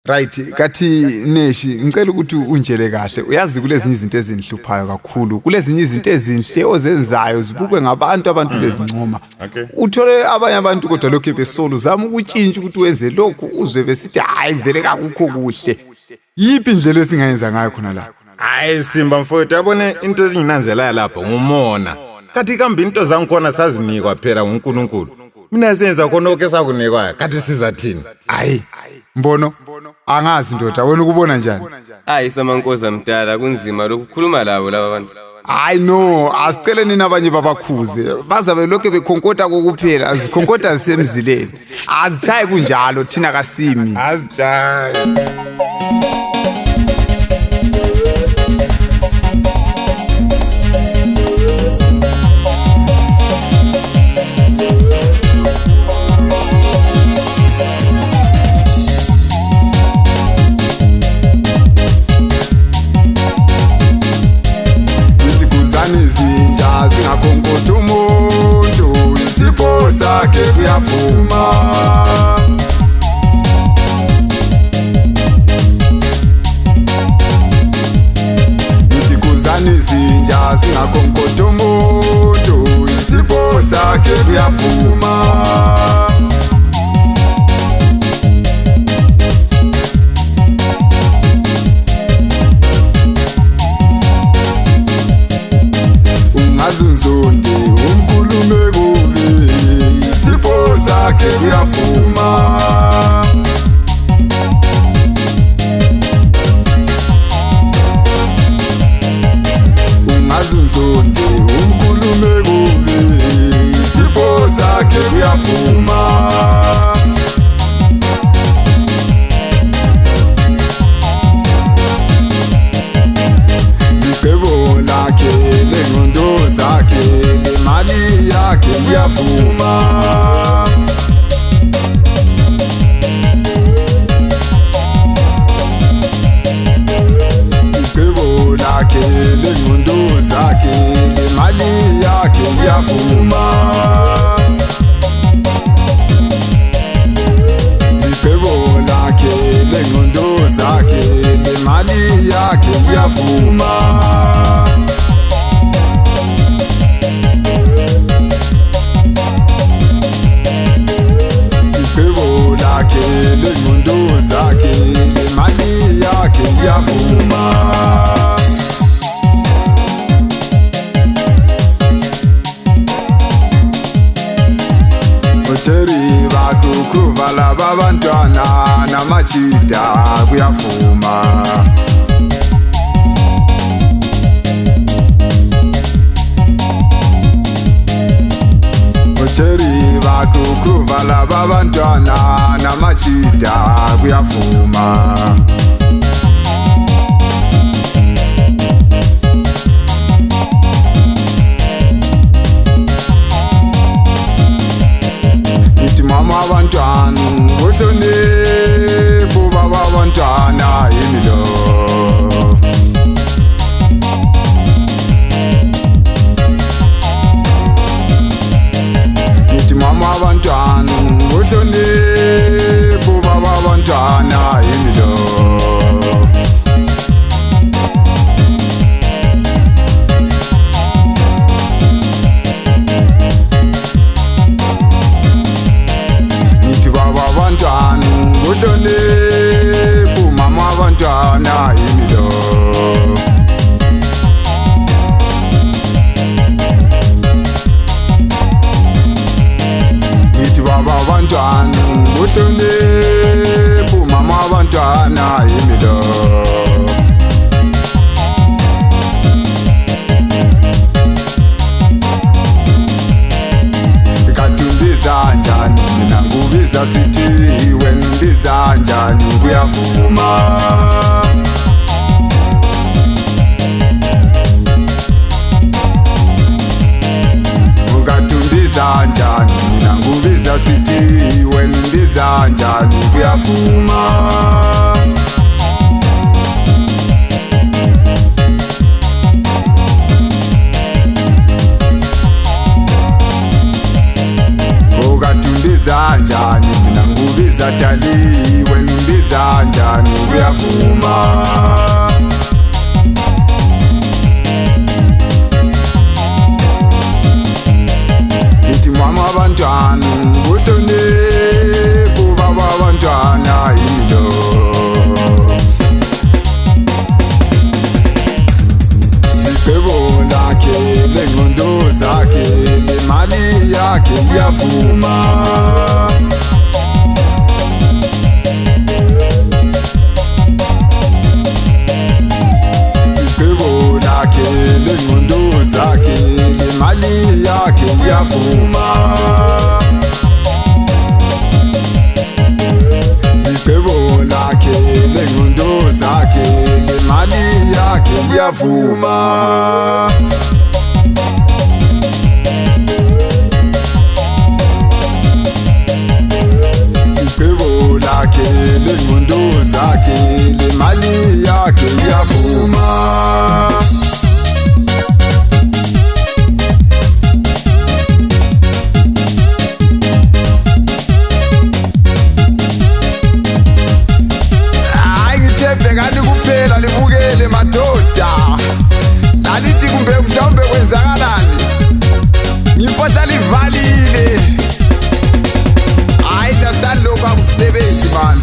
Right, kathi Neshi, ngicela ukuthi unjele kahle. Uyazi kulezinye izinto ezinhluphayo kakhulu. Kulezinye izinto ezinhle ozenzayo zibukwe ngabantu bezincoma. Okay. Uthole abanye abantu kodwa lokho besolo zama ukutshintsha ukuthi wenze lokhu uzwe besithi hayi vele kakukho kuhle. Yiphi indlela esingayenza ngayo khona la? Hayi Simba mfowethu, yabone into ezinginanzelayo lapha ngumona. Kathi kambe into zangikhona sazinikwa phela uNkulunkulu. Mina senza khona konke sakunikwayo. Kathi sizathini? Hayi. Mbono angazi ndoda wena ukubona njani? Hayi samankoza mdala kunzima lokukhuluma labo laba bantu. Hayi no, asicele nina abanye babakhuze. Bazabe lokho bekhonkota kokuphela, azikhonkota zisemzileni. Azitshaye kunjalo thina kasimi. Azitshaye. Izinja zingakhonkothi umuntu isipho sakhe kuyavuma. Ithi khuzani izinja zingakhonkothi umuntu isipho sakhe kuyavuma. Azunzonde umkhulume kubi isipho sakhe kuyavuma. Ungazunzonde umkhulume kubi isipho sakhe kuyavuma. Licebo lakhe lengqondo zakhe lemali yakhe iyavuma. Licebo lakhe lengqondo zakhe lemali yakhe iyavuma. Licebo lakhe lengqondo zakhe lemali yakhe iyavuma. Icebo lakhe lengqondo zakhe lemali yakhe iyavuma. Ocheri bakukhuva laba bantwana namachita kuyavuma. Ocheri bakukhuva laba bantwana namachita kuyavuma. Ithi mama abantwana uhlonipho baba abantwana yini lo. Mama abantwana uhlonipho baba abantwana yini lo. Nithi baba abantwana uhlonipho mama abantwana yini lo. Baba abantwana uhlonipho mama abantwana abantwana kuyavuma. Ithi mama abantwana uhlonipho, baba abantwana yilo. Icebo lakhe lengqondo zakhe lemali yakhe kuyavuma. Icebo lakhe lengqondo zakhe lemali yakhe kuyavuma. Icebo lakhe lengqondo zakhe lemali yakhe kuyavuma. Icebo lakhe lengqondo zakhe lemali yakhe kuyavuma. Bhekani kuphela libukele madoda, lalithi kumbe mhlawumbe kwenzakalani, ngiphatha livalile. Hayi lahlani lokhu akusebenzi mani.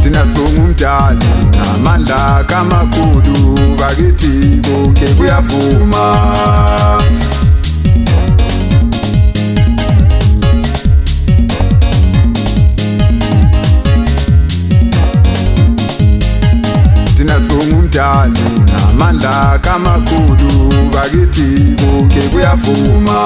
Thina sibonga umdali ngamandla kamakhulu, bakithi konke kuyavuma. Thina sibonga umdali ngamandla kamakhulu, bakithi konke kuyavuma.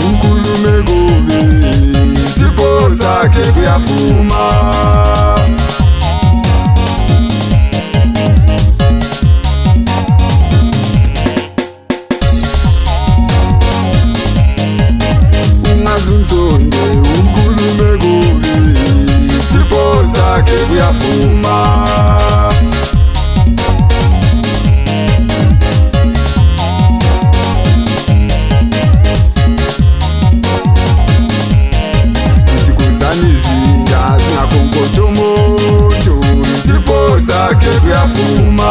Unkulume kubi, isipho sakhe kuyavuma. Ungazumzonde unkulume kubi, isipho sakhe kuyavuma. Izinja zingakhonkotomoto, isipho sakhe kuyavuma.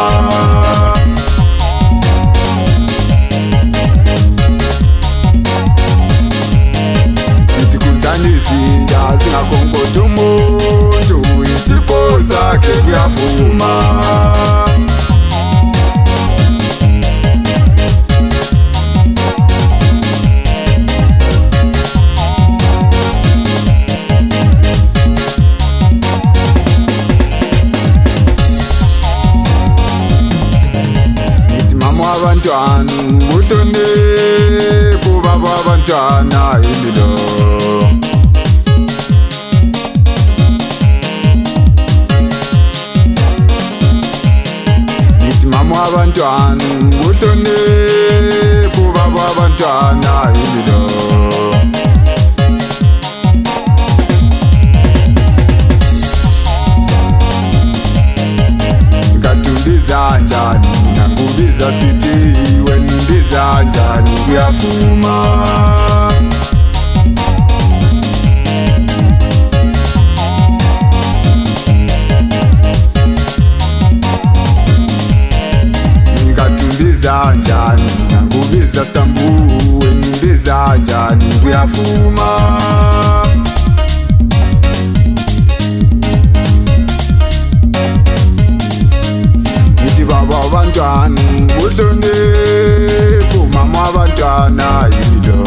Ithi khuzani izinja zingakhonkotomoto, isipho sakhe kuyavuma. Abantwana uhlonipho, baba abantwana yilo. Ngithi mama abantwana uhlonipho, baba abantwana yilo. Ngatundiza njani nangubiza sweetie, wendiza njani kuyavuma. Ngatundiza njani nangubiza stambu, wendiza njani kuyavuma. Baba abantwana uhlonipho, mama abantwana yilo.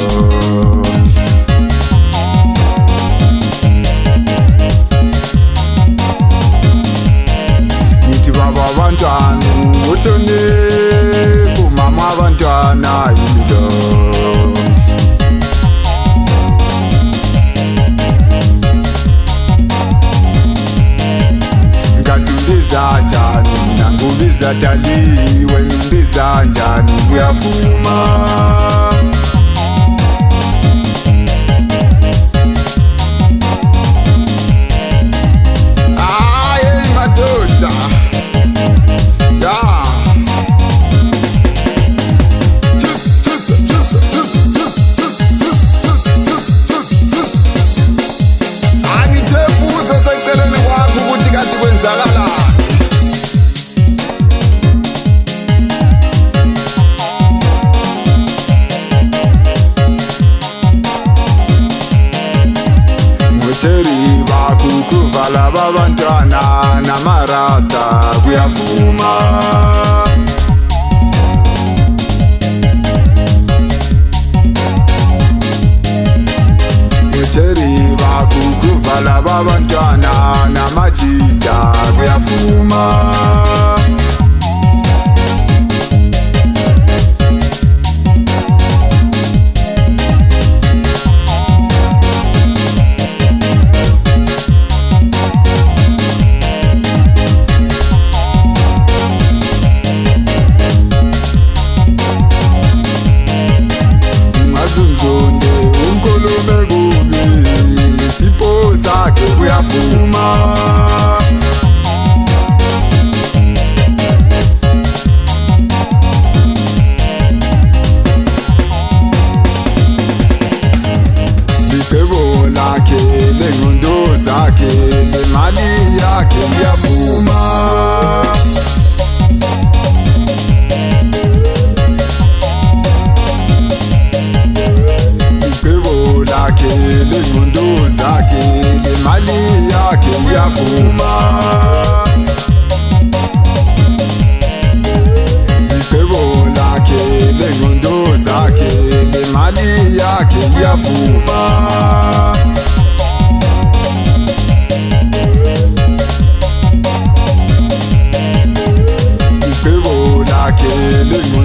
Ngithi baba abantwana uhlonipho, mama abantwana yilo. ubiza njani, mina ngubiza Dali, wena ubiza njani, kuyavuma. Cheriba kukuvala babantwana namarasta kuyavuma. Cheriba kukuvala babantwana namajida kuyavuma. Kuyavuma. Licebo lakhe lengqondo zakhe lemali yakhe kuyavuma. Licebo lakhe lengqondo zakhe lemali yakhe kuyavuma. Licebo lakhe lengqondo zakhe lemali yakhe kuyavuma. Licebo lakhe lengqondo